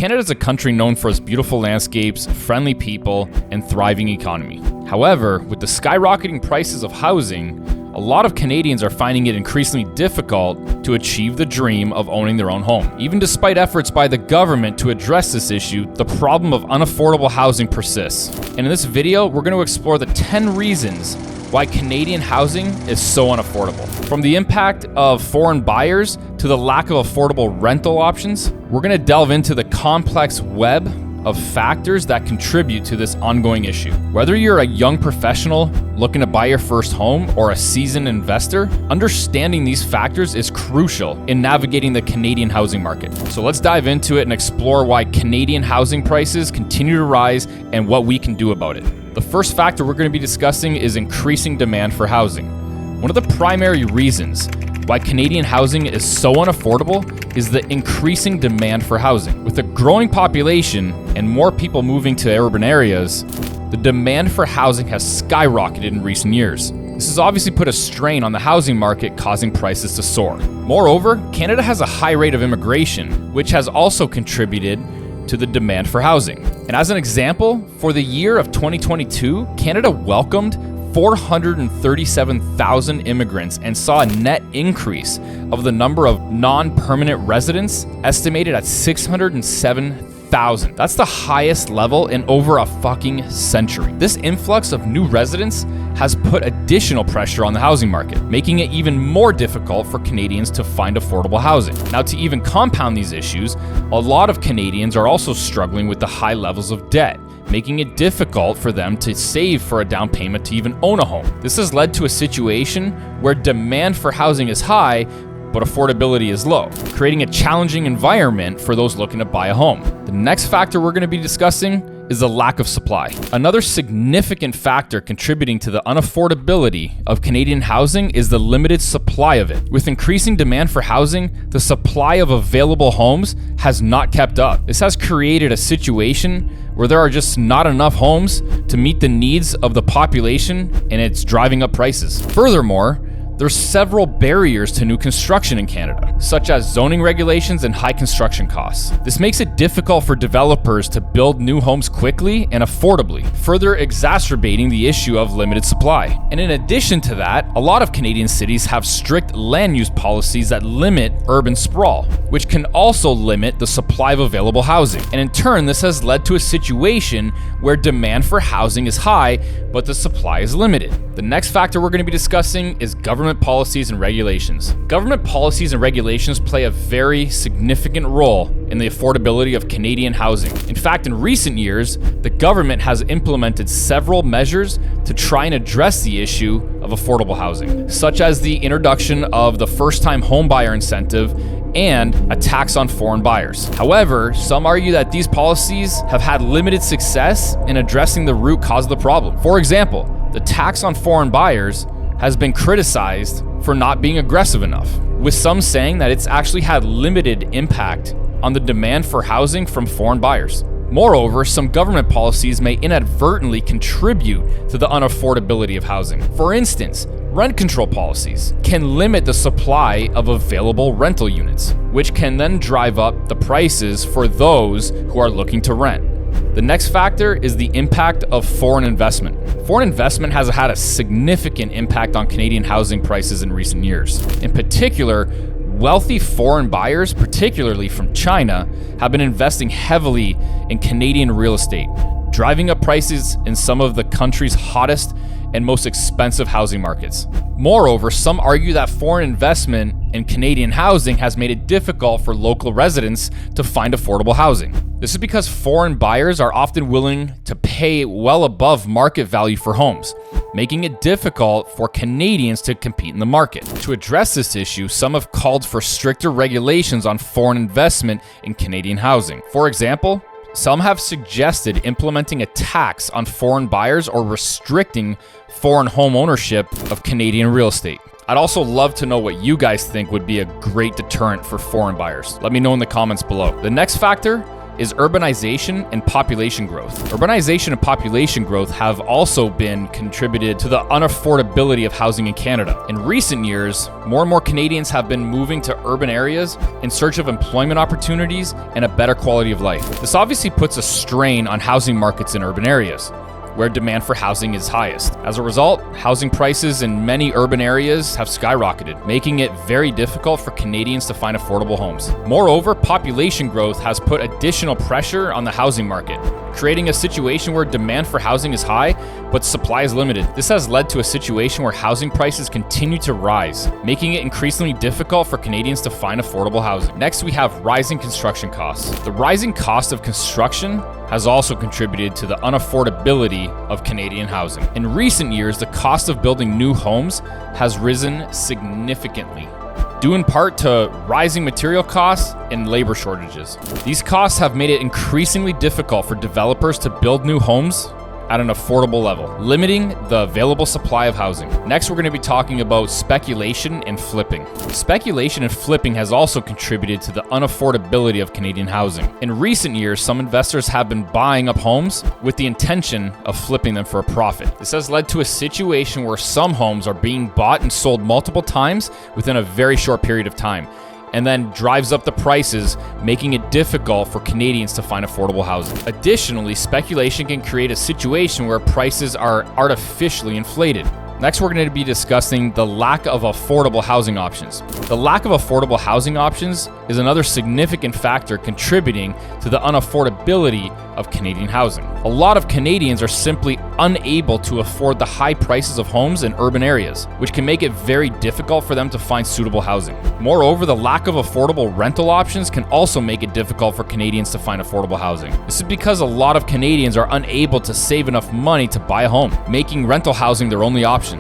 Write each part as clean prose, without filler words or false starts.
Canada is a country known for its beautiful landscapes, friendly people, and thriving economy. However, with the skyrocketing prices of housing, a lot of Canadians are finding it increasingly difficult to achieve the dream of owning their own home. Even despite efforts by the government to address this issue, the problem of unaffordable housing persists. And in this video, we're going to explore the 10 reasons why Canadian housing is so unaffordable. From the impact of foreign buyers to the lack of affordable rental options, we're going to delve into the complex web of factors that contribute to this ongoing issue. Whether you're a young professional looking to buy your first home or a seasoned investor, understanding these factors is crucial in navigating the Canadian housing market. So let's dive into it and explore why Canadian housing prices continue to rise and what we can do about it. The first factor we're going to be discussing is increasing demand for housing. One of the primary reasons why Canadian housing is so unaffordable is the increasing demand for housing. With a growing population and more people moving to urban areas, the demand for housing has skyrocketed in recent years. This has obviously put a strain on the housing market, causing prices to soar. Moreover, Canada has a high rate of immigration, which has also contributed to the demand for housing. And as an example, for the year of 2022, Canada welcomed 437,000 immigrants and saw a net increase of the number of non-permanent residents estimated at 607,000. That's the highest level in over a fucking century. This influx of new residents has put additional pressure on the housing market, making it even more difficult for Canadians to find affordable housing. Now, to even compound these issues, a lot of Canadians are also struggling with the high levels of debt, making it difficult for them to save for a down payment to even own a home. This has led to a situation where demand for housing is high, but affordability is low, creating a challenging environment for those looking to buy a home. The next factor we're going to be discussing is the lack of supply. Another significant factor contributing to the unaffordability of Canadian housing is the limited supply of it. With increasing demand for housing, the supply of available homes has not kept up. This has created a situation where there are just not enough homes to meet the needs of the population, and it's driving up prices. Furthermore, there's several barriers to new construction in Canada, such as zoning regulations and high construction costs. This makes it difficult for developers to build new homes quickly and affordably, further exacerbating the issue of limited supply. And in addition to that, a lot of Canadian cities have strict land use policies that limit urban sprawl, which can also limit the supply of available housing. And in turn, this has led to a situation where demand for housing is high, but the supply is limited. The next factor we're going to be discussing is government policies and regulations. Government policies and regulations play a very significant role in the affordability of Canadian housing. In fact, in recent years, the government has implemented several measures to try and address the issue of affordable housing, such as the introduction of the first-time homebuyer incentive and a tax on foreign buyers. However, some argue that these policies have had limited success in addressing the root cause of the problem. For example, the tax on foreign buyers has been criticized for not being aggressive enough, with some saying that it's actually had limited impact on the demand for housing from foreign buyers. Moreover, some government policies may inadvertently contribute to the unaffordability of housing. For instance, rent control policies can limit the supply of available rental units, which can then drive up the prices for those who are looking to rent. The next factor is the impact of foreign investment. Foreign investment has had a significant impact on Canadian housing prices in recent years. In particular, wealthy foreign buyers, particularly from China, have been investing heavily in Canadian real estate, driving up prices in some of the country's hottest and most expensive housing markets. Moreover, some argue that foreign investment in Canadian housing has made it difficult for local residents to find affordable housing. This is because foreign buyers are often willing to pay well above market value for homes, making it difficult for Canadians to compete in the market. To address this issue, some have called for stricter regulations on foreign investment in Canadian housing. For example, some have suggested implementing a tax on foreign buyers or restricting foreign home ownership of Canadian real estate. I'd also love to know what you guys think would be a great deterrent for foreign buyers. Let me know in the comments below. The next factor is urbanization and population growth. Urbanization and population growth have also been contributed to the unaffordability of housing in Canada. In recent years, more and more Canadians have been moving to urban areas in search of employment opportunities and a better quality of life. This obviously puts a strain on housing markets in urban areas, where demand for housing is highest. As a result, housing prices in many urban areas have skyrocketed, making it very difficult for Canadians to find affordable homes. Moreover, population growth has put additional pressure on the housing market, creating a situation where demand for housing is high, but supply is limited. This has led to a situation where housing prices continue to rise, making it increasingly difficult for Canadians to find affordable housing. Next, we have rising construction costs. The rising cost of construction has also contributed to the unaffordability of Canadian housing. In recent years, the cost of building new homes has risen significantly, due in part to rising material costs and labor shortages. These costs have made it increasingly difficult for developers to build new homes at an affordable level, limiting the available supply of housing. Next, we're going to be talking about speculation and flipping. Speculation and flipping has also contributed to the unaffordability of Canadian housing. In recent years, some investors have been buying up homes with the intention of flipping them for a profit. This has led to a situation where some homes are being bought and sold multiple times within a very short period of time, and then drives up the prices, making it difficult for Canadians to find affordable housing. Additionally, speculation can create a situation where prices are artificially inflated. Next, we're going to be discussing the lack of affordable housing options. The lack of affordable housing options is another significant factor contributing to the unaffordability of Canadian housing. A lot of Canadians are simply unable to afford the high prices of homes in urban areas, which can make it very difficult for them to find suitable housing. Moreover, the lack of affordable rental options can also make it difficult for Canadians to find affordable housing. This is because a lot of Canadians are unable to save enough money to buy a home, making rental housing their only option.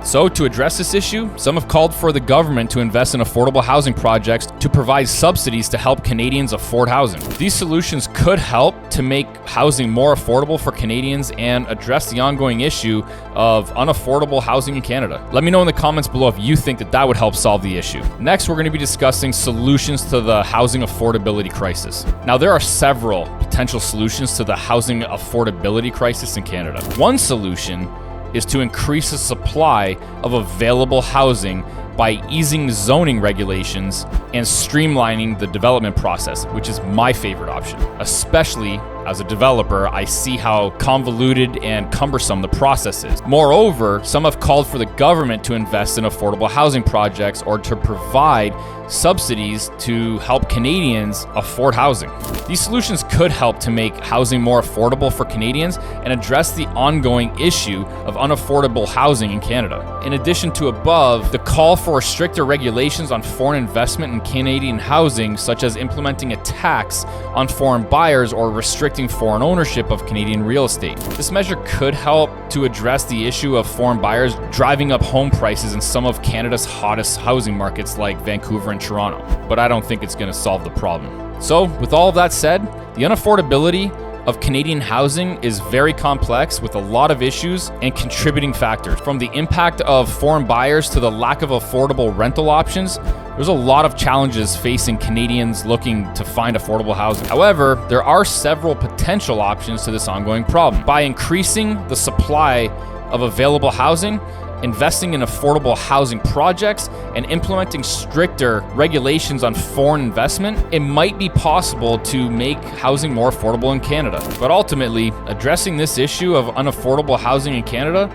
So, to address this issue, some have called for the government to invest in affordable housing projects to provide subsidies to help Canadians afford housing. These solutions could help to make housing more affordable for Canadians and address the ongoing issue of unaffordable housing in Canada. Let me know in the comments below if you think that would help solve the issue. Next, we're going to be discussing solutions to the housing affordability crisis. Now, there are several potential solutions to the housing affordability crisis in Canada. One solution is to increase the supply of available housing by easing zoning regulations and streamlining the development process, which is my favorite option. Especially as a developer, I see how convoluted and cumbersome the process is. Moreover, some have called for the government to invest in affordable housing projects or to provide subsidies to help Canadians afford housing. These solutions could help to make housing more affordable for Canadians and address the ongoing issue of unaffordable housing in Canada. In addition to above, the call for stricter regulations on foreign investment in Canadian housing, such as implementing a tax on foreign buyers or restricting foreign ownership of Canadian real estate. This measure could help to address the issue of foreign buyers driving up home prices in some of Canada's hottest housing markets like Vancouver and Toronto, but I don't think it's going to solve the problem. So, with all of that said, the unaffordability of Canadian housing is very complex with a lot of issues and contributing factors. From the impact of foreign buyers to the lack of affordable rental options, there's a lot of challenges facing Canadians looking to find affordable housing. However, there are several potential options to this ongoing problem. By increasing the supply of available housing, investing in affordable housing projects, and implementing stricter regulations on foreign investment, it might be possible to make housing more affordable in Canada. But ultimately, addressing this issue of unaffordable housing in Canada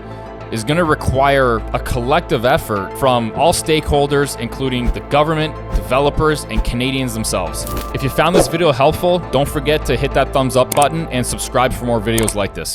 is going to require a collective effort from all stakeholders, including the government, developers, and Canadians themselves. If you found this video helpful, don't forget to hit that thumbs up button and subscribe for more videos like this.